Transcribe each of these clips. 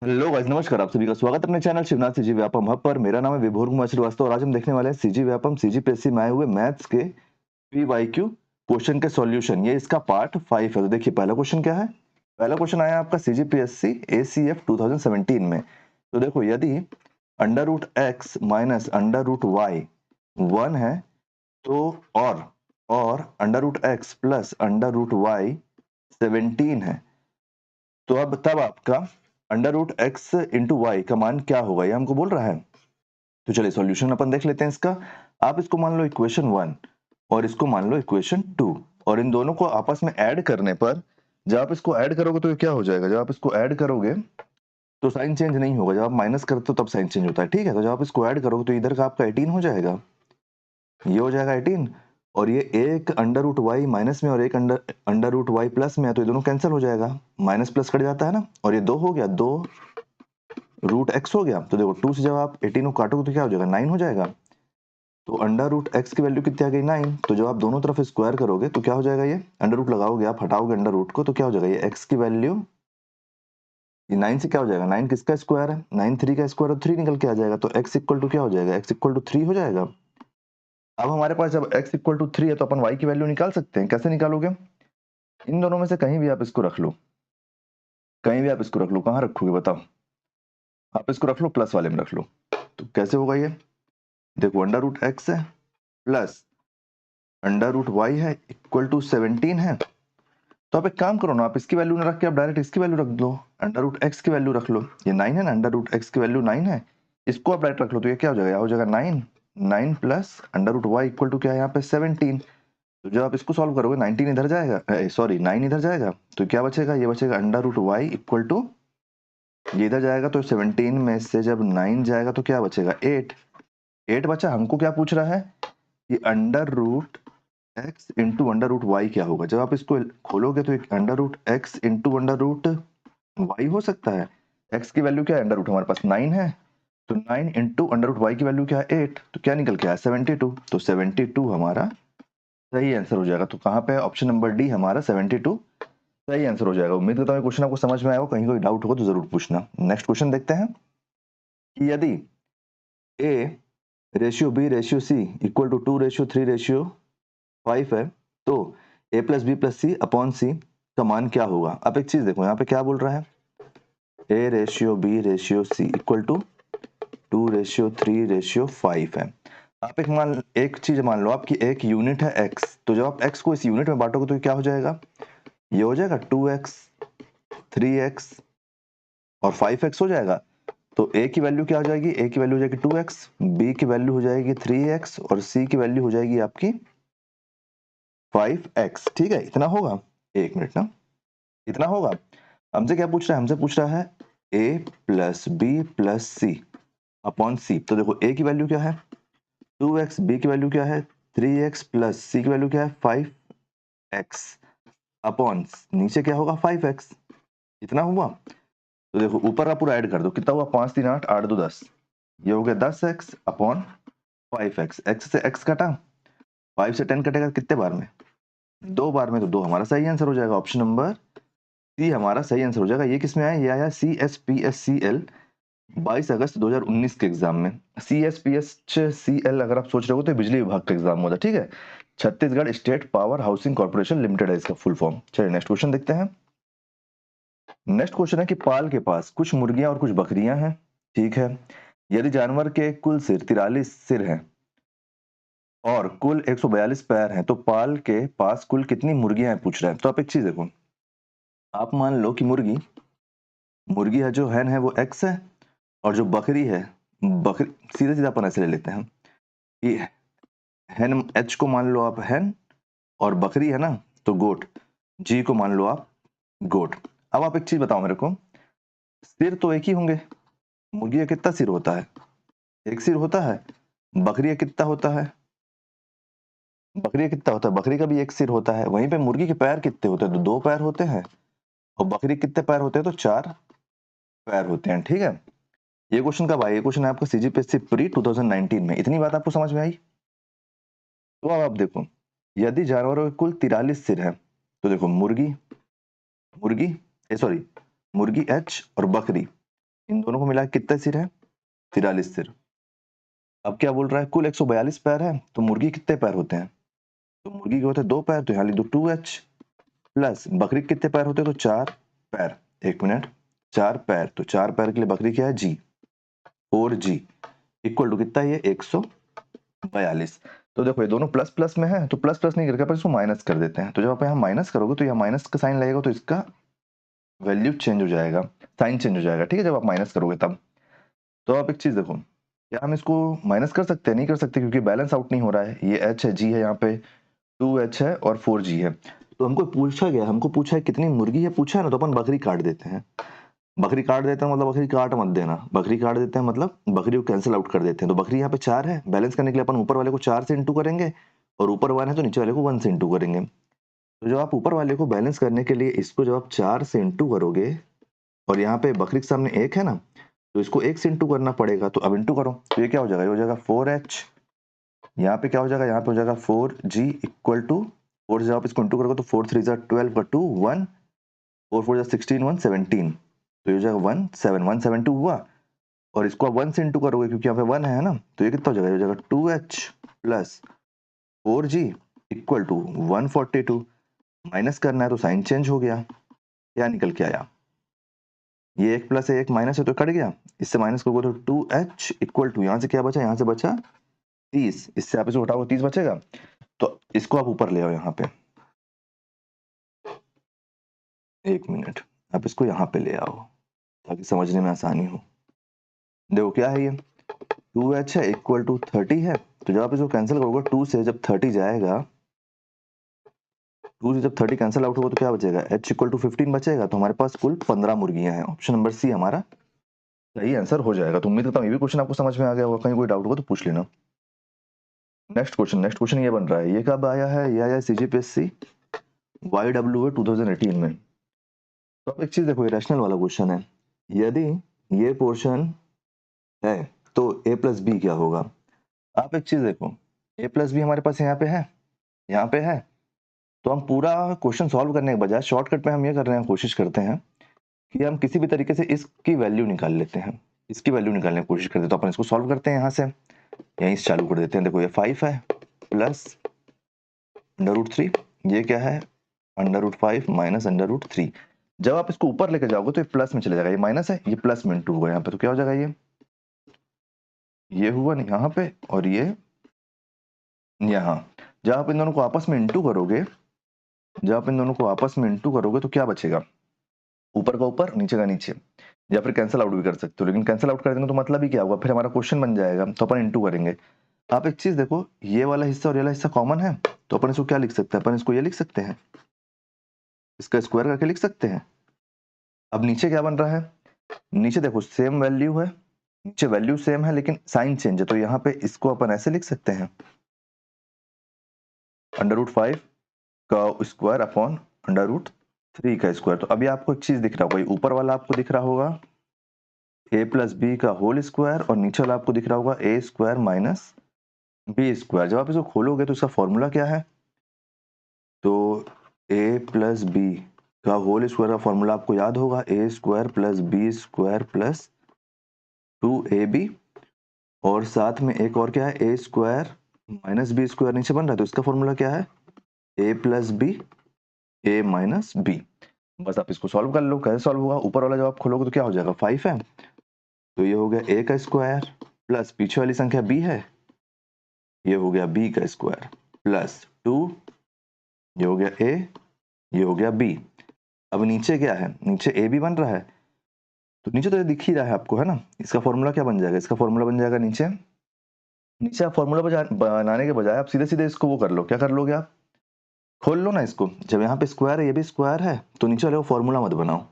Hello guys, नमस्कार। आप सभी का स्वागत है अपने channel Shivnath CG Vyapam hub पर। मेरा नाम है विभोर कुमार श्रीवास्तव और आज हम देखने वाले हैं सीजी व्यापम सीजीपीएससी में आए हुए मैथ्स के पीवाईक्यू क्वेश्चन के सॉल्यूशन। ये इसका पार्ट 5 है। तो देखिए पहला क्वेश्चन क्या है। पहला क्वेश्चन आया आपका सीजीपीएससी एसीएफ 2017 में। तो देखो, यदि under root x minus under root y 1 है तो और under root x plus under root y 17 है, तो अब तब आपका under root x into y का मान क्या होगा, ये हमको बोल रहा है। तो चलिए सॉल्यूशन अपन देख लेते हैं इसका। आप इसको मान लो इक्वेशन 1 और इसको मान लो इक्वेशन 2, और इन दोनों को आपस में ऐड करने पर जब आप इसको ऐड करोगे तो ये क्या हो जाएगा। जब आप इसको ऐड करोगे तो साइन चेंज नहीं होगा, जब आप माइनस करते हो तब साइन चेंज होता है। ठीक है, तो जब आप इसको ऐड करोगे तो इधर का आपका 18 हो जाएगा, ये हो जाएगा 18, और ये एक अंडर रूट वाई माइनस में और एक under under root y plus में है, तो ये दोनों कैंसिल हो जाएगा, माइनस प्लस कट जाता है ना, और ये 2 हो गया, 2 रूट एक्स हो गया। तो देखो 2 से जब आप 18 को काटोगे तो क्या हो जाएगा, 9 हो जाएगा। तो अंडर रूट एक्स की वैल्यू कितनी आ गई, 9। तो जब आप दोनों तरफ स्क्वायर करोगे तो क्या हो जाएगा, ये अंडर रूट लगाओगे, आप हटाओगे अंडर रूट को, तो क्या हो जाएगा, ये एक्स की वैल्यू, ये 9 से क्या हो जाएगा, 9 किसका स्क्वायर है, 9 3 का स्क्वायर, तो 3 निकल के आ जाएगा। तो एक्स इक्वल टू क्या हो जाएगा, एक्स इक्वल टू 3 हो जाएगा। अब हमारे पास जब x इक्वल टू 3 है तो अपन y की वैल्यू निकाल सकते हैं। कैसे निकालोगे, इन दोनों में से कहीं भी आप इसको रख लो, कहीं भी आप इसको रख लो। कहाँ रखोगे बताओ, आप इसको रख लो प्लस वाले में रख लो। तो कैसे होगा ये, देखो अंडर रूट एक्स है प्लस अंडर रूट वाई है इक्वल टू 17 है। तो आप एक काम करो ना, आप इसकी वैल्यू ना रख के आप डायरेक्ट इसकी वैल्यू रख दो, अंडर रूट एक्स की वैल्यू रख लो। ये 9 है ना, अंडर रूट एक्स की वैल्यू 9 है, इसको आप डायरेक्ट रख लो, तो ये क्या हो जाएगा, हो जाएगा 9, 9 plus under root y equal to क्या है यहाँ पे 17। तो जब आप इसको सॉल्व करोगे 19 इधर जाएगा, सॉरी 9 इधर जाएगा, तो क्या बचेगा, ये बचेगा under root y equal to, ये इधर जाएगा तो 17 में से जब 9 जाएगा तो क्या बचेगा, 8। 8 बचा। हमको क्या पूछ रहा है कि under root x into under root y क्या होगा। जब आप इसको खोलोगे तो एक under root x into under root y हो सकता है। एक्स की वैल्यू क्या है, अंडर रूट हमारे पास 9 है, तो 9 इंटू अंडर रूट वाई की वैल्यू क्या है 8, तो क्या निकल के आया 72। तो 72 हमारा सही आंसर हो जाएगा। तो कहाँ पे ऑप्शन नंबर डी हमारा 72 सही आंसर हो जाएगा। उम्मीद करता हूँ क्वेश्चन आपको समझ में आया हो, कहीं कोई डाउट हो तो जरूर पूछना। नेक्स्ट क्वेश्चन देखते हैं कि यदि a ratio b ratio c equal to 2 ratio 3 ratio 5 है, तो a plus b plus c upon c का मान क्या होगा। अब एक चीज देखो, यहाँ पे क्या बोल रहा है, a ratio b ratio c equal to 2 ratio 3 ratio 5 है। आप एक चीज मान लो, आपकी एक यूनिट है एक्स, तो जब आप एक्स को इस यूनिट में बांटोगे तो क्या हो जाएगा, ये हो जाएगा 2x 3x और 5x हो जाएगा। तो a की वैल्यू क्या हो जाएगी, a की वैल्यू हो जाएगी 2x, b की वैल्यू हो जाएगी 3x और c की वैल्यू हो जाएगी आपकी 5x। ठीक है, इतना होगा, एक मिनट ना, इतना होगा। हमसे क्या पूछ रहा है, हमसे पूछ रहा है a plus b plus c upon c. तो देखो a की वैल्यू क्या है 2x, b की वैल्यू क्या है 3x प्लस c की वैल्यू क्या है 5x अपॉन नीचे क्या होगा 5x, इतना हुआ। तो देखो ऊपर का पूरा ऐड कर दो, कितना हुआ 5 3 8 8 2 10, ये हो गया 10x अपॉन 5x। x से x कटा, 5 से 10 कटेगा कितने बार में, 2 बार में, तो 2 हमारा सही आंसर हो जाएगा। ऑप्शन नंबर सी हमारा सही आंसर हो जाएगा। ये किसमें आया, ये आया CSPSCL 22 अगस्त 2019 के एग्जाम में। CSPSCL अगर आप सोच रहे हो तो बिजली विभाग का एग्जाम होता है। ठीक है, Chhattisgarh state power housing corporation limited है इसका फुल फॉर्म। चलिए नेक्स्ट क्वेश्चन देखते हैं। नेक्स्ट क्वेश्चन है कि पाल के पास कुछ मुर्गियां और कुछ बकरियां हैं। ठीक है, यदि जानवर के कुल सिर 43 सिर हैं और कुल 142 पैर हैं, तो पाल के पास कुल कितनी मुर्गियां हैं पूछ रहे हैं। तो आप एक चीज देखो, आप मान लो कि मुर्गी मुर्गी है, जो हैन है वो एक्स है, और जो बकरी है, बकरी सीधे सीधे अपन ऐसे ले लेते हैं कि हैन एच को मान लो आप हैन, और बकरी है ना तो गोट, जी को मान लो आप गोट। अब आप एक चीज बताओ मेरे को, सिर तो एक ही होंगे, मुर्गी का कितना सिर होता है, एक सिर होता है। बकरी का कितना होता है, बकरी का कितना होता है, बकरी का भी एक सिर होता है। वहीं पे मुर्गी के पैर कितने होते हैं, तो 2 पैर होते हैं, और बकरी के कितने पैर होते हैं, तो 4 पैर होते हैं। ठीक है, ये क्वेश्चन कब आया, ये क्वेश्चन है आपका सीजीपीएससी प्री 2019 में। इतनी बात आपको समझ में आई। तो अब आप देखो, यदि जानवरों के कुल 43 सिर हैं, तो देखो मुर्गी मुर्गी सॉरी मुर्गी एच और बकरी, इन दोनों को मिला के कितने सिर है? 43 सिर। अब क्या बोल रहा है? कुल 142 पैर है, तो मुर्गी कितने पैर होते हैं? तो मुर्गी के होते हैं 2 पैर, तो यहाँ लिख दो 2h, प्लस बकरी के कितने पैर होते हैं? तो 4 पैर। 1 मिनट, 4 पैर, तो 4 पैर के लिए बकरी क्या है? G, 4G इक्वल टू कितना है ये? 142। तो देखो ये दोनों प्लस प्लस में है, तो प्लस प्लस नहीं करके अपन इसको माइनस कर देते हैं। तो जब आप यहाँ माइनस करोगे तो यहाँ माइनस का साइन लगेगा, तो इसका वैल्यू चेंज हो जाएगा, साइन चेंज हो जाएगा, ठीक है, जब आप माइनस करोगे तब। तो आप एक चीज देखो, क्या हम इसको माइनस कर सकते हैं? नहीं कर सकते, क्योंकि बैलेंस आउट नहीं हो रहा है। ये h है, g है, यहाँ पे 2h है और 4g है। तो हमको पूछा है कितनी मुर्गी है, पूछा है ना, तो अपन बकरी काट देते हैं। बकरी काट देते हैं मतलब बकरी काट मत देना, बकरी काट देते हैं मतलब बकरी को कैंसिल आउट कर देते हैं। तो बकरी यहाँ पे 4 है, बैलेंस करने के लिए अपन ऊपर वाले को 4 से इंटू करेंगे, और ऊपर 1 है तो नीचे वाले को 1 से इंटू करेंगे। तो जब आप ऊपर वाले को बैलेंस करने के लिए इसको जब आप 4 से इंटू करोगे, और यहाँ पे बकरी के सामने 1 है ना, तो इसको 1 से इंटू करना पड़ेगा। तो अब इंटू करो, तो ये क्या हो जाएगा? ये हो जाएगा 4h, यहाँ पे क्या हो जाएगा? यहाँ पे हो जाएगा 4g इक्वल टू 4 से जब आप इसको इंटू करोगे तो 4 3 जा 12 का 2 1, 4 4 जा 16 1 17, तो ये हो जाएगा 172 हुआ। और इसको आप 1 से इंटू करोगे क्योंकि यहाँ पे 1 है ना, तो ये कितना हो जाएगा? ये हो जाएगा 2h plus 4g equal to 142। Minus करना है तो साइन चेंज हो गया, क्या निकल के आया? ये 1 प्लस है, 1 माइनस है, तो कट गया। इससे माइनस करोगे तो 2h इक्वल टू, यहाँ से क्या बचा? यहाँ से बचा 30, इससे आप इसको उठाओगे 30 बचेगा। तो इसको आप ऊपर ले आओ यहाँ पे, 1 मिनट, आप इसको यहाँ पे ले आओ ताकि समझने में आसानी हो। देखो क्या है ये? 2h है इक्वल टू 30 है, तो जब आप इसको कैंसिल करोगे 2 से जब 30 जाएगा, 2 से जब 30 कैंसिल आउट होगा तो क्या बचेगा? h इक्वल टू 15 बचेगा। तो हमारे पास कुल 15 मुर्गियां हैं। ऑप्शन नंबर सी हमारा सही आंसर हो जाएगा। तो उम्मीद करता हूँ ये भी क्वेश्चन आपको समझ में आ गया होगा। कहीं कोई डाउट होगा तो पूछ लेना। नेक्स्ट क्वेश्चन ये बन रहा है, ये कब आया है? ये आया CGPSC YWA 2018 में। तो आप एक चीज देखो, ये रैशनल वाला क्वेश्चन है। यदि ये पोर्शन है तो a प्लस बी क्या होगा? आप एक चीज देखो, a प्लस बी हमारे पास यहाँ पे है, यहाँ पे है। तो हम पूरा क्वेश्चन सॉल्व करने के बजाय शॉर्टकट में हम ये कर रहे हैं, कोशिश करते हैं कि हम किसी भी तरीके से इसकी वैल्यू निकाल लेते हैं, इसकी वैल्यू निकालने की कोशिश करते हैं। तो अपन इसको सॉल्व करते हैं, यहाँ से यहीं से चालू कर देते हैं। देखो ये 5 है प्लस √3, ये क्या है? √5 माइनस √3। जब आप इसको ऊपर लेके जाओगे तो ये प्लस में चले जाएगा, ये माइनस है, ये प्लस में इंटू होगा यहाँ पे, तो क्या हो जाएगा? ये हुआ नहीं यहाँ पे, और ये यहाँ। जब आप इन दोनों को आपस में इंटू करोगे, तो क्या बचेगा? ऊपर का ऊपर, नीचे का नीचे, या फिर कैंसिल आउट भी कर सकते हो। लेकिन कैंसिल आउट कर देंगे तो मतलब ही क्या होगा? फिर हमारा क्वेश्चन बन जाएगा, तो अपन इंटू करेंगे। आप एक चीज देखो, ये वाला हिस्सा और ये वाला हिस्सा कॉमन है, तो अपन इसको क्या लिख सकते हैं? अपन इसको ये लिख सकते हैं, इसका स्क्वायर करके लिख सकते हैं। अब नीचे क्या बन रहा है? नीचे देखो सेम वैल्यू है, नीचे वैल्यू सेम है लेकिन साइन चेंज है। तो यहाँ पे इसको अपन ऐसे लिख सकते हैं, √5 का स्क्वायर अपॉन √3 का स्क्वायर। तो अभी आपको एक चीज दिख रहा होगा, ऊपर वाला आपको दिख रहा होगा a प्लस बी का होल स्क्वायर, और नीचे वाला आपको दिख रहा होगा a square minus b square. जब आप इसको खोलोगे तो इसका फॉर्मूला क्या है? तो a प्लस बी का होल स्क्वायर का फॉर्मूला आपको याद होगा, a square plus b square plus 2ab, और साथ में एक और क्या है? a square minus b square नीचे बन रहा है, तो इसका फॉर्मूला क्या है? a plus b a minus b. बस आप इसको सॉल्व कर लो। कैसे सॉल्व होगा? ऊपर वाला जब आप खोलोगे तो क्या हो जाएगा? 5 है, तो ये हो गया a का स्क्वायर प्लस पीछे वाली संख्या b है, ये हो गया b का स्क्वायर प्लस 2, ये हो गया a, ये हो गया b। अब नीचे क्या है? नीचे a भी बन रहा है, तो नीचे तो ये दिख ही रहा है आपको, है ना? इसका फॉर्मूला क्या बन जाएगा? इसका फॉर्मूला बन जाएगा नीचे, नीचे आप फॉर्मूला बनाने के बजाय आप सीधे सीधे इसको वो कर लो। क्या कर लोगे आप? खोल लो ना इसको। जब यहाँ पे स्क्वायर है, ये भी स्क्वायर है, तो नीचे वाले को फॉर्मूला मत बनाओ,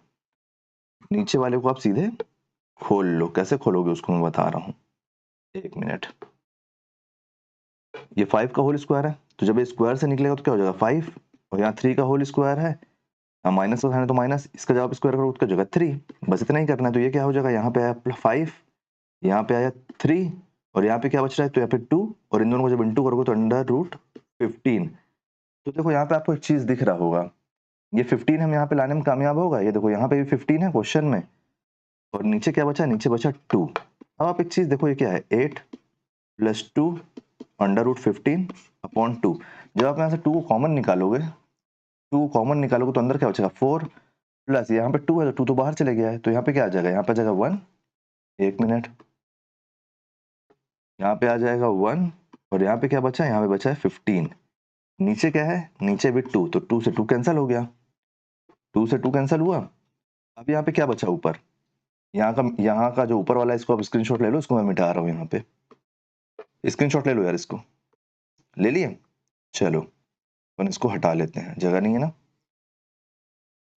नीचे वाले को आप सीधे खोल लो। कैसे खोलोगे उसको मैं बता रहा हूँ, 1 मिनट। ये 5 का होल स्क्वायर है, तो जब ये स्क्वायर से निकलेगा तो क्या हो जाएगा? 5, और यहाँ 3 का होल स्क्वायर है, माइनस का है तो माइनस, इसका जब आप स्क्वायर करोगे उसका जगह 3, बस इतना ही करना है। तो ये क्या हो जाएगा? यहाँ पे आया 5, यहाँ पे आया 3, और यहाँ पे क्या बच रहा है? तो यहाँ पे 2, और इन दोनों को जब इंटू करोगे तो √15। तो देखो यहाँ पे आपको एक चीज दिख रहा होगा, ये 15 हम यहाँ पे लाने में कामयाब होगा। ये देखो यहाँ पे भी 15 है क्वेश्चन में, और नीचे क्या बचा, नीचे बचा 2। अब आप एक चीज देखो, ये क्या है, 8 + 2 √15/2। जब आप यहाँ से 2 को कॉमन निकालोगे, 2 को कॉमन निकालोगे तो अंदर क्या बचेगा, 4 प्लस यहाँ पे 2 है तो 2 तो बाहर चले गया है, तो यहाँ पे क्या आ जाएगा, यहाँ पे आ जाएगा 1। 1 मिनट, यहाँ पे आ जाएगा 1 और यहाँ पे क्या बचा, यहाँ पे बचा है 15। नीचे क्या है, नीचे भी 2, तो 2 से 2 कैंसिल हो गया, 2 से 2 कैंसिल हुआ। अब यहाँ पे क्या बचा ऊपर, यहाँ का जो ऊपर वाला है, इसको आप स्क्रीनशॉट ले लो, इसको मैं मिटा रहा हूँ, यहाँ पे स्क्रीनशॉट ले लो यार, इसको ले लिए। चलो अपन इसको हटा लेते हैं, जगह नहीं है ना,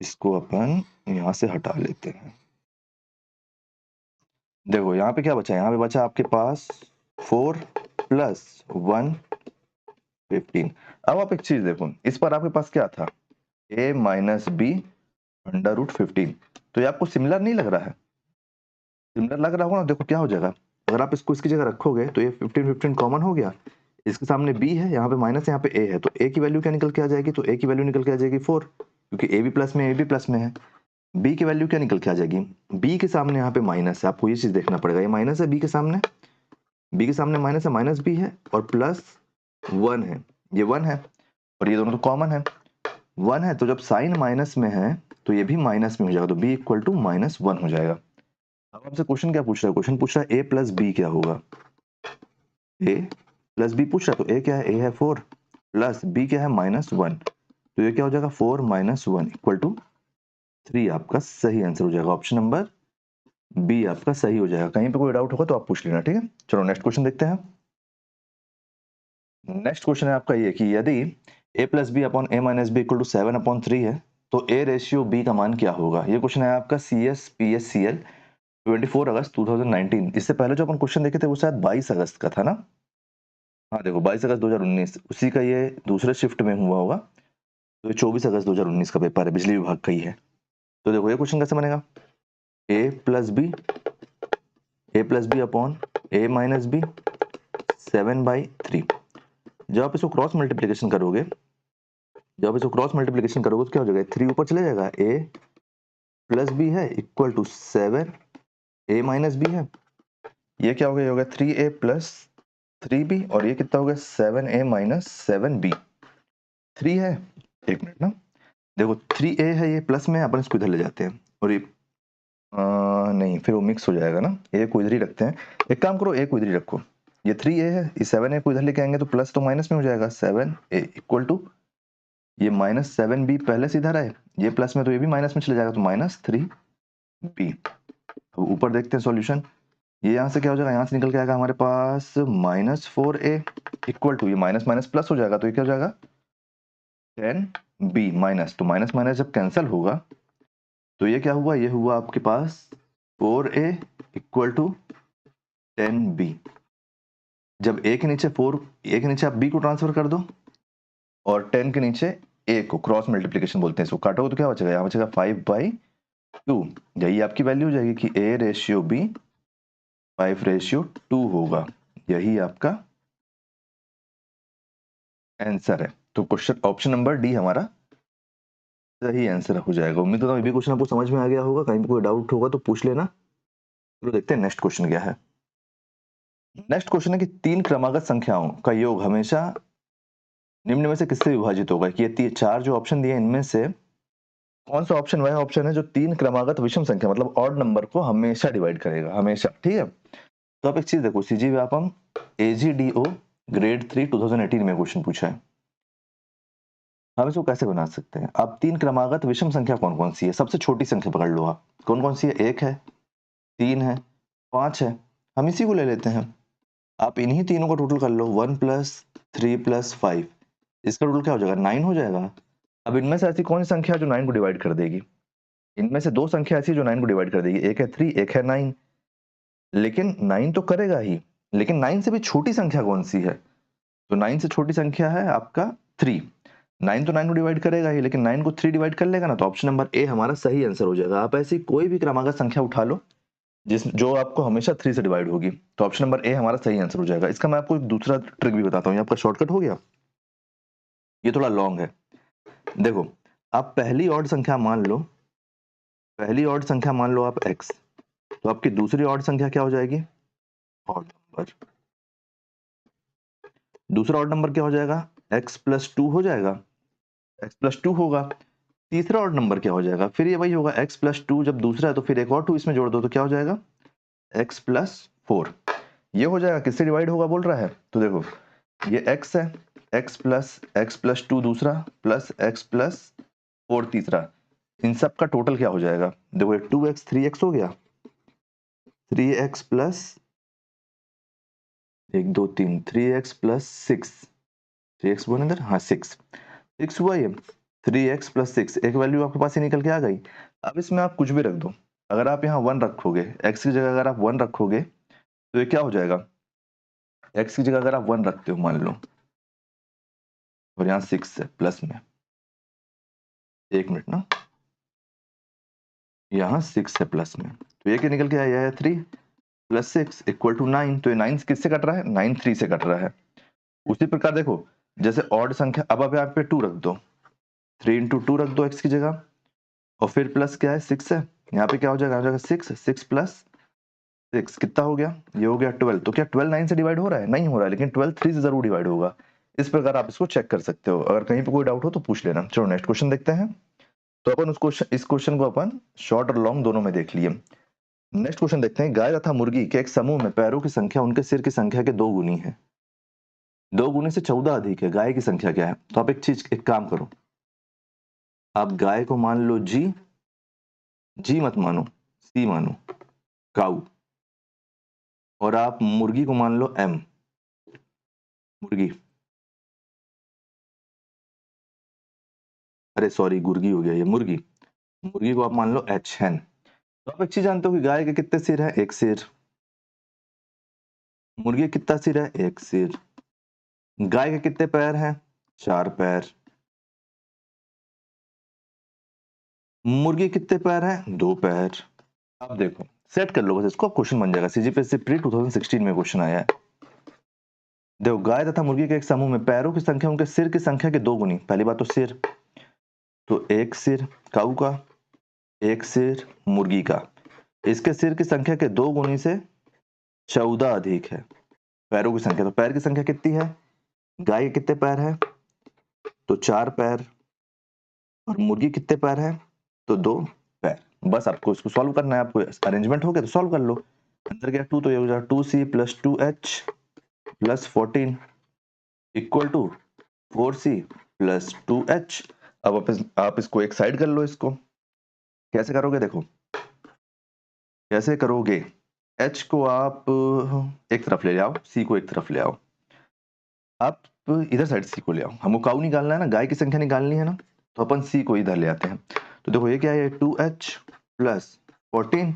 इसको अपन यहाँ से हटा लेते हैं। देखो यहाँ पे क्या बचा, यहाँ पे बचा आपके पास 4 + 1 15। अब आप एक चीज देखो, इस पर आपके पास क्या था, a - b √15। तो ये आपको सिमिलर नहीं लग रहा है, सिमिलर लग रहा होगा ना, देखो क्या हो जाएगा, अगर आप इसको इसकी जगह रखोगे तो ये 15 15 कॉमन हो गया, इसके सामने b है, यहाँ पे माइनस, यहाँ पे a है, तो a की वैल्यू क्या निकल के आ जाएगी, तो a की वैल्यू निकल के आ जाएगी 4, क्योंकि a भी प्लस में, a भी प्लस में है। b की वैल्यू क्या निकल के आ जाएगी, b के सामने यहाँ पे माइनस है, आपको ये चीज देखना पड़ेगा, ये माइनस है b के सामने, b के सामने माइनस है, माइनस b है और प्लस 1 है, ये 1 है और ये दोनों तो कॉमन है, 1 है, तो जब साइन माइनस में है तो ये भी माइनस में हो जाएगा, तो b = -1 हो जाएगा। अब आपसे क्वेश्चन क्या पूछ रहा है, क्वेश्चन पूछ रहा है a + b क्या होगा, a + b पूछ रहा है, तो a क्या है, a है 4 प्लस b क्या है -1, तो ये क्या हो जाएगा 4 - 1 = 3, आपका सही आंसर हो जाएगा, ऑप्शन नंबर बी आपका सही हो जाएगा। कहीं पे कोई डाउट होगा तो आप पूछ लेना, ठीक है। चलो नेक्स्ट क्वेश्चन देखते हैं। नेक्स्ट क्वेश्चन है आपका ये कि यदि a + b / a - b = 7/3 है तो a रेशियो b का मान क्या होगा। ये क्वेश्चन है आपका CS PSCL 24 अगस्त 2019। इससे पहले जो अपन क्वेश्चन देखे थे वो शायद 22 अगस्त का था ना। हाँ देखो 22 अगस्त 2019 उसी का ये दूसरे शिफ्ट में हुआ होगा, तो ये 24 अगस्त 2019 का पेपर है, बिजली विभाग का ही है। तो देखो ये क्वेश्चन कैसे बनेगा, a + b / a - b 7/3। जब आप इसको क्रॉस मल्टीप्लिकेशन करोगे, तो क्या हो जाएगा, 3 ऊपर चले जाएगा, a + b है = 7 a - b है, ये क्या हो गया, ये हो गया 3a + 3b और ये कितना हो गया 7a - 7b। 3 है, एक मिनट ना, देखो 3a है, ये प्लस में, अपन इसको इधर ले जाते हैं और ये नहीं फिर वो मिक्स हो जाएगा ना, a को इधर ही रखते हैं। एक काम करो, a को इधर ही रखो, ये 3a है, ये 7a को इधर लेके आएंगे तो प्लस तो माइनस में हो जाएगा, 7a = ये -7b पहले से इधर है, ये प्लस में तो ये भी माइनस में चले जाएगा, तो -3b। अब ऊपर देखते हैं सॉल्यूशन, ये यहाँ से क्या हो जाएगा, यहाँ से निकल के आएगा हमारे पास -4a = ये माइनस माइनस प्लस हो जाएगा, तो ये क्या हो जाएगा 10b माइनस, तो माइनस माइनस जब कैंसिल होगा तो ये क्या हुआ, ये हुआ आपके पास 4a = 10b। जब a के नीचे 4, a के नीचे आप b को ट्रांसफर कर दो और 10 के नीचे a को, क्रॉस मल्टीप्लिकेशन बोलते हैं इसको, काटोगे तो क्या बचेगा, यहाँ बचेगा 5/2। यही आपकी वैल्यू हो जाएगी कि a रेशियो b 5/2 होगा, यही आपका आंसर है। तो क्वेश्चन ऑप्शन नंबर डी हमारा सही आंसर हो जाएगा। उम्मीद करता हूँ ये भी क्वेश्चन आपको समझ में आ गया होगा, कहीं भी कोई डाउट होगा तो पूछ लेना। तो देखते हैं नेक्स्ट क्वेश्चन क्या है। नेक्स्ट क्वेश्चन है कि 3 क्रमागत संख्याओं का योग हमेशा निम्न में से किससे विभाजित होगा, कि ये 4 जो ऑप्शन दिए इनमें से कौन सा ऑप्शन वह ऑप्शन है जो 3 क्रमागत विषम संख्या मतलब ऑड नंबर को हमेशा डिवाइड करेगा, हमेशा, ठीक है। तो आप एक चीज देखो, सीजी व्यापम AGDO ग्रेड 3 2018 में क्वेश्चन पूछा है, हम इसको कैसे बना सकते हैं। अब 3 क्रमागत विषम संख्या कौन कौन सी है, सबसे छोटी संख्या पकड़ लो आप, कौन कौन सी है, 1 है, 3 है, 5 है, हम इसी को ले लेते हैं। आप इन्हीं तीनों का टोटल कर लो, 1 + 3 + 5, इसका टोटल क्या हो जाएगा 9 हो जाएगा। अब इनमें से ऐसी कौन सी संख्या जो 9 को डिवाइड कर देगी, इनमें से 2 संख्या ऐसी जो 9 को डिवाइड कर देगी, एक है 3 एक है 9, लेकिन 9 तो करेगा ही, लेकिन 9 से भी छोटी संख्या कौन सी है, तो 9 से छोटी संख्या है आपका 3। 9 तो 9 को डिवाइड करेगा ही, लेकिन 9 को 3 डिवाइड कर लेगा ना, तो ऑप्शन नंबर ए हमारा सही आंसर हो जाएगा। आप ऐसी कोई भी क्रमागत संख्या उठा लो जो आपको हमेशा 3 से डिवाइड होगी, तो ऑप्शन नंबर ए हमारा सही आंसर हो जाएगा। इसका मैं आपको एक दूसरा ट्रिक भी बताता हूँ, ये आपका शॉर्टकट हो गया, ये थोड़ा लॉन्ग है। देखो आप पहली ऑड संख्या मान लो आप x, तो आपकी दूसरी ऑड संख्या क्या हो जाएगी? Odd number. दूसरा ऑड नंबर क्या हो जाएगा? x+2 हो जाएगा, x+2 होगा। तीसरा ऑड नंबर क्या हो जाएगा? फिर ये वही होगा, x+2 जब दूसरा है तो फिर एक और 2 इसमें जोड़ दो तो क्या हो जाएगा? x+4। ये हो जाएगा, किससे डिवाइड होगा बोल रहा है? तो देखो ये x है, x+2 दूसरा प्लस x+4 तीसरा, इन सब का टोटल क्या हो जाएगा? देखो ये 2x 3x हो गया, 3x plus 1 2 3 3x plus 6, 3x बोले अंदर, हाँ 6 हुआ ये, 3x प्लस 6 एक वैल्यू आपके पास ही निकल के आ गई। अब इसमें आप कुछ भी रख दो, अगर आप यहाँ 1 रखोगे, x की जगह अगर आप 1 रखोगे तो ये क्या हो जाएगा? x की जगह अगर आप 1 रखते हो मान लो, और यहाँ 6 है प्लस में, एक मिनट ना, यहाँ 6 है प्लस में, तो ये क्या निकल के आया है? 3 प्लस 6 इक्वल टू 9। तो ये 9 किससे कट रहा है? 9 3 से कट रहा है। उसी प्रकार देखो, जैसे ऑड संख्या, अब आप यहाँ पे 2 रख दो, 3 इंटू 2 रख दो x की जगह, और फिर प्लस क्या है? 6 है, यहाँ पे क्या हो जाएगा? 6 प्लस 6 कितना हो गया? ये हो गया 12। तो क्या 12 9 से डिवाइड हो रहा है? नहीं हो रहा है, लेकिन 12 3 से जरूर डिवाइड होगा। इस प्रकार आप इसको चेक कर सकते हो, अगर कहीं पे कोई डाउट हो तो पूछ लेना। चलो नेक्स्ट क्वेश्चन देखते हैं। तो अपन इस क्वेश्चन को अपन शॉर्ट और लॉन्ग दोनों में देख लिए। नेक्स्ट क्वेश्चन देखते हैं। गाय तथा मुर्गी के एक समूह में पैरों की संख्या उनके सिर की संख्या के 2 गुनी है। 2 गुनी से 14 अधिक है। गाय की संख्या क्या है? तो आप एक काम करो, आप गाय को मान लो जी मत मानो, सी मानो, काऊ, और आप मुर्गी को मान लो एम, मुर्गी, अरे सॉरी गुर्गी हो गया ये, मुर्गी, मुर्गी को आप मान लो एच, हैन। तो आप एक चीज जानते हो कि गाय के कितने सिर है? एक सिर। मुर्गी के कितना सिर है? एक सिर। गाय के कितने पैर हैं? 4 पैर। मुर्गी के कितने पैर हैं? 2 पैर। अब देखो सेट कर लो बस इसको, क्वेश्चन बन जाएगा। सीजीपीएससी प्री 2016 में क्वेश्चन आया है। देखो गाय तथा मुर्गी के एक समूह में पैरों की संख्या उनके सिर की संख्या के 2 गुनी। पहली बात तो सिर, तो एक सिर काऊ का, एक सिर मुर्गी का, इसके सिर की संख्या के 2 गुनी से 14 अधिक है पैरों की संख्या। तो पैर की संख्या कितनी है? गाय के कितने पैर है? तो 4 पैर। और मुर्गी कितने पैर है? तो 2 पैर। बस आपको इसको सॉल्व करना है। आपको अरेंजमेंट हो गया तो सॉल्व कर लो। अंदर गया 2 तो ये हो जाएगा 2c plus 2h plus 14 equal to 4c plus 2h। अब आप इसको एक साइड कर लो। इसको कैसे करोगे? देखो कैसे करोगे, h को आप एक तरफ ले आओ, c को एक तरफ ले आओ। आप इधर साइड c को ले आओ, हमको काऊ निकालना है ना, गाय की संख्या निकालनी है ना, तो अपन c को इधर ले आते हैं। तो देखो ये क्या है? 2h प्लस 14,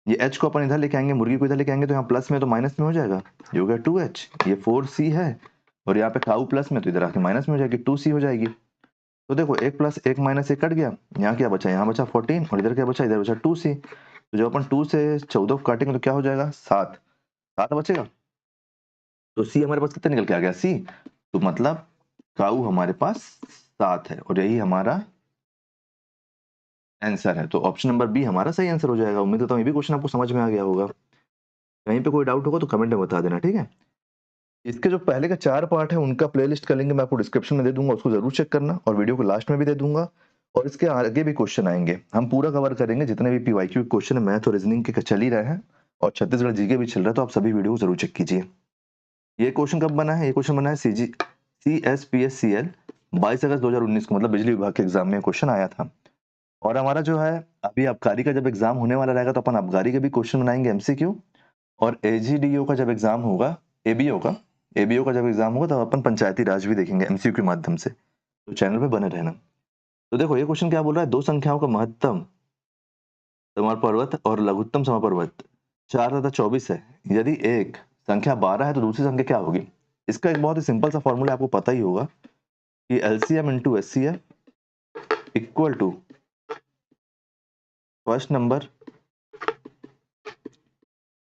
ये h को अपन इधर लेके आएंगे, मुर्गी को इधर लेके आएंगे, तो यहाँ प्लस में तो माइनस में हो जाएगा। ये हो गया 2h, ये 4c है, और यहाँ पे काऊ प्लस में तो इधर आके माइनस में हो जाएगी, 2c हो जाएगी। तो देखो 1 प्लस 1 माइनस 1 कट गया, यहाँ क्या बचा? यहाँ बचा 14, और इधर क्या बचा? इधर बचा 2c। तो जब अपन 2 से 14 को काटेंगे तो क्या हो जाएगा? 7 बचेगा। तो c हमारे पास कितना निकल के आ गया? c। तो मतलब काऊ हमारे पास 7 है, और यही हमारा आंसर है। तो ऑप्शन नंबर बी हमारा सही आंसर हो जाएगा। उम्मीद करता हूँ ये भी क्वेश्चन आपको समझ में आ गया होगा। कहीं पे कोई डाउट होगा तो कमेंट में बता देना, ठीक है। इसके जो पहले का 4 पार्ट है उनका प्लेलिस्ट का लिंक मैं आपको डिस्क्रिप्शन में दे दूंगा, उसको जरूर चेक करना, और वीडियो को लास्ट में भी दे दूंगा। और इसके आगे भी क्वेश्चन आएंगे, हम पूरा कवर करेंगे। जितने भी पीवाईक्यू क्वेश्चन है मैथ और रीजनिंग के चल ही रहे हैं, और छत्तीसगढ़ जीके भी चल रहा है, तो आप सभी वीडियो को जरूर चेक कीजिए। ये क्वेश्चन कब बना है? ये क्वेश्चन बना है CSPSCL 22 अगस्त 2019 को, मतलब बिजली विभाग के एग्जाम में क्वेश्चन आया था। और हमारा जो है अभी आबकारी का जब एग्जाम होने वाला रहेगा तो अपन आबकारी के भी क्वेश्चन बनाएंगे MCQ, और AGDO का जब एग्जाम होगा, ABO का जब एग्जाम होगा तब अपन पंचायती राज भी देखेंगे MCQ के माध्यम से। तो चैनल पे बने रहना। तो देखो ये क्वेश्चन क्या बोल रहा है? दो संख्याओं का महत्तम समपर्वत और लघुत्तम समपर्वत 4 तथा 24 है। यदि एक संख्या 12 है तो दूसरी संख्या क्या होगी? इसका एक बहुत ही सिंपल सा फॉर्मूला आपको पता ही होगा कि LCM into SCF equal to first number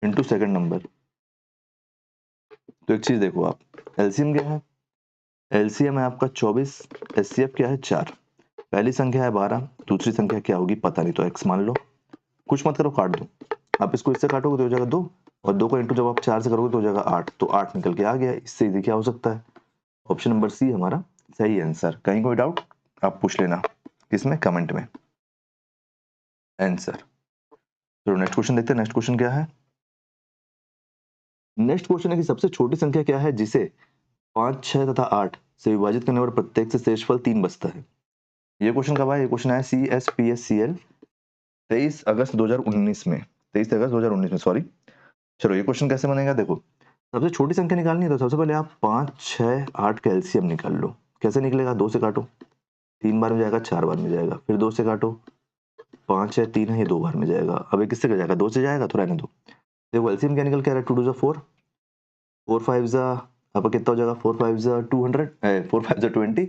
into second number. तो एक चीज देखो, आप एलसीएम क्या है? एलसीएम है आपका 24, एचसीएफ क्या है? 4। पहली संख्या है 12, दूसरी संख्या क्या होगी? पता नहीं, तो एक्स मान लो, कुछ मत करो, काट दो। आप इसको इससे काटोगे तो हो जाएगा 2, और 2 का इंटू जब आप 4 से करोगे तो हो जाएगा 8, तो 8 निकल के आ गया। इससे इजी क्या हो सकता है? ऑप्शन नंबर सी हमारा सही आंसर। कहीं कोई डाउट आप पूछ लेना किसमें, कमेंट में आंसर। तो नेक्स्ट क्वेश्चन देखते हैं। नेक्स्ट क्वेश्चन क्या है? नेक्स्ट क्वेश्चन है कि सबसे छोटी संख्या क्या है जिसे 5, 6 तथा 8 से विभाजित करने पर प्रत्येक से शेषफल 3 बचता है? ये क्वेश्चन कब आया? ये क्वेश्चन आया CSPSCL 23 अगस्त 2019 में, 23 अगस्त 2019 में, सॉरी। चलो ये क्वेश्चन कैसे बनेगा? देखो, सबसे छोटी संख्या निकालनी है तो सबसे पहले आप 5, 6, 8 का एलसीएम निकाल लो। कैसे निकलेगा? 2 से काटो, 3 बार में जाएगा, 4 बार में जाएगा, फिर 2 से काटो, 5 है, 3 है, ये 2 बार में जाएगा। अब ये किससे जाएगा? 2 से जाएगा, तो रहने दो। देखो एलसीएम क्या निकल के आ रहा है? 2 2 4, 4 5 जा आपका कितना हो जाएगा? 4 5 जा 200, 4 5 जा 20,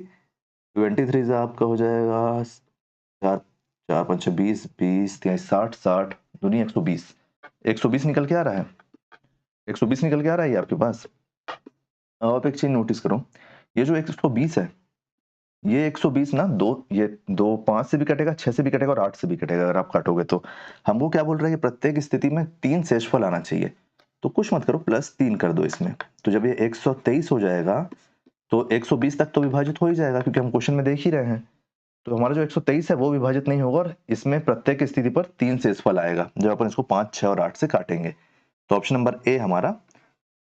23 जा आपका हो जाएगा 4 4 5 20, 20 3 60, 60 दूनी 120, 120 निकल के आ रहा है। 120 निकल के आ रहा है ये आपके पास। अब आप एक चीज नोटिस करो, ये जो 120 है, ये 120 ना, ये 2 5 से भी कटेगा, 6 से भी कटेगा और 8 से भी कटेगा अगर आप काटोगे तो। हमको क्या बोल रहा है कि प्रत्येक स्थिति में 3 शेषफल आना चाहिए, तो कुछ मत करो, +3 कर दो इसमें। तो जब ये 123 हो जाएगा तो 120 तक तो विभाजित हो ही जाएगा, क्योंकि हम क्वेश्चन में देख ही रहे हैं। तो हमारा जो 123 है वो विभाजित नहीं होगा, और इसमें प्रत्येक स्थिति पर 3 शेषफल आएगा जब अपन इसको 5, 6 और 8 से काटेंगे। तो ऑप्शन नंबर ए हमारा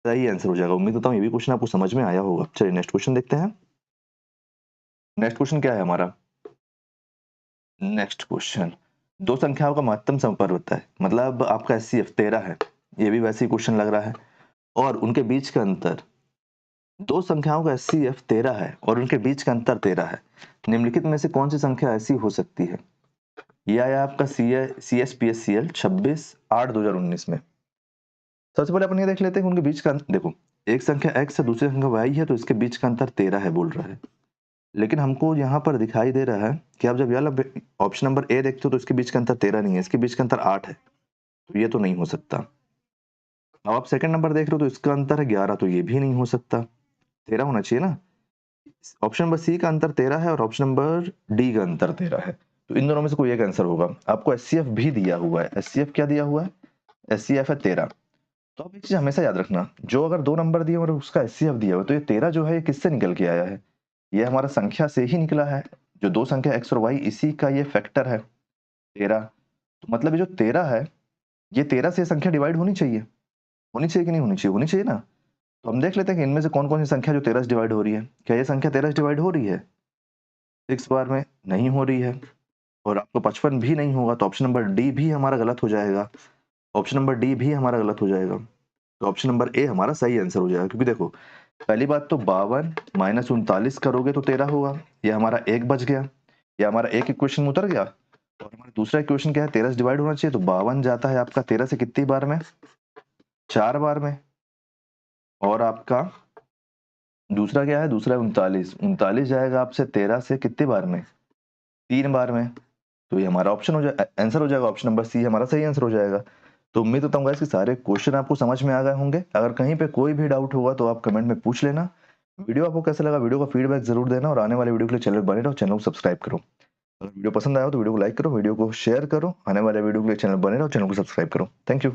सही आंसर हो जाएगा। उम्मीद करता हूँ ये भी क्वेश्चन आपको समझ में आया होगा। चलिए नेक्स्ट क्वेश्चन देखते हैं। नेक्स्ट क्वेश्चन क्या है हमारा? नेक्स्ट क्वेश्चन, दो संख्याओं का महत्तम समपर होता है, मतलब आपका HCF 13 है, ये भी वैसे ही क्वेश्चन लग रहा है, और उनके बीच का अंतर, दो संख्याओं का HCF 13 है और उनके बीच का अंतर 13 है, निम्नलिखित में से कौन सी संख्या ऐसी हो सकती है? यह आया आपका CSPSCL 26/8/2019 में। सबसे पहले अपन ये देख लेते हैं कि उनके बीच का देखो, एक संख्या x है, दूसरी संख्या y है, तो इसके बीच का अंतर 13 है बोल रहा है। लेकिन हमको यहाँ पर दिखाई दे रहा है कि आप जब यह ऑप्शन नंबर ए देखते हो तो इसके बीच का अंतर 13 नहीं है, इसके बीच का अंतर 8 है, तो ये तो नहीं हो सकता। अब आप सेकंड नंबर देख रहे हो तो इसका अंतर है 11, तो ये भी नहीं हो सकता, 13 होना चाहिए ना। ऑप्शन नंबर सी का अंतर 13 है और ऑप्शन नंबर डी का अंतर 13 है, तो इन दोनों में से कोई एक आंसर होगा। आपको HCF भी दिया हुआ है, HCF क्या दिया हुआ है? HCF है 13। तो आप एक चीज हमेशा याद रखना, जो अगर 2 नंबर दिए और उसका HCF दिया हुआ, तो ये 13 जो है ये किससे निकल के आया है? ये हमारा संख्या से ही निकला है, जो दो संख्या x और y इसी का ये फैक्टर है 13। तो मतलब ये जो 13 है, ये 13 से ये संख्या डिवाइड होनी चाहिए कि नहीं होनी चाहिए? होनी चाहिए ना। तो हम देख लेते हैं कि इनमें से कौन कौन सी संख्या जो 13 से डिवाइड हो रही है। क्या ये संख्या 13 से डिवाइड हो रही है? 6 बार में नहीं हो रही है, और आपको 55 भी नहीं होगा, तो ऑप्शन नंबर डी भी हमारा गलत हो जाएगा। ऑप्शन नंबर डी भी हमारा गलत हो जाएगा, तो ऑप्शन नंबर ए हमारा सही आंसर हो जाएगा। क्योंकि देखो, पहली बात तो 52 - 39 करोगे तो 13 होगा, ये हमारा एक बच गया, ये हमारा एक इक्वेशन में उतर गया। और हमारा दूसरा इक्वेशन क्या है? 13 से डिवाइड होना चाहिए, तो 52 जाता है आपका 13 से कितनी बार में? 4 बार में। और आपका दूसरा क्या है? दूसरा 39, 39 जाएगा आपसे 13 से कितनी बार में? 3 बार में। तो ये हमारा ऑप्शन हो जाए आंसर हो जाएगा, ऑप्शन नंबर सी हमारा सही आंसर हो जाएगा। तो उम्मीद करता हूँ गाइस कि सारे क्वेश्चन आपको समझ में आ गए होंगे। अगर कहीं पे कोई भी डाउट होगा तो आप कमेंट में पूछ लेना। वीडियो आपको कैसा लगा, वीडियो का फीडबैक जरूर देना, और आने वाले वीडियो के लिए चैनल बने रहो, चैनल को सब्सक्राइब करो। अगर वीडियो पसंद आया हो तो वीडियो को लाइक करो, वीडियो को शेयर करो, आने वाले वीडियो के लिए चैनल बने रहो, चैनल को सब्सक्राइब करो। Thank you.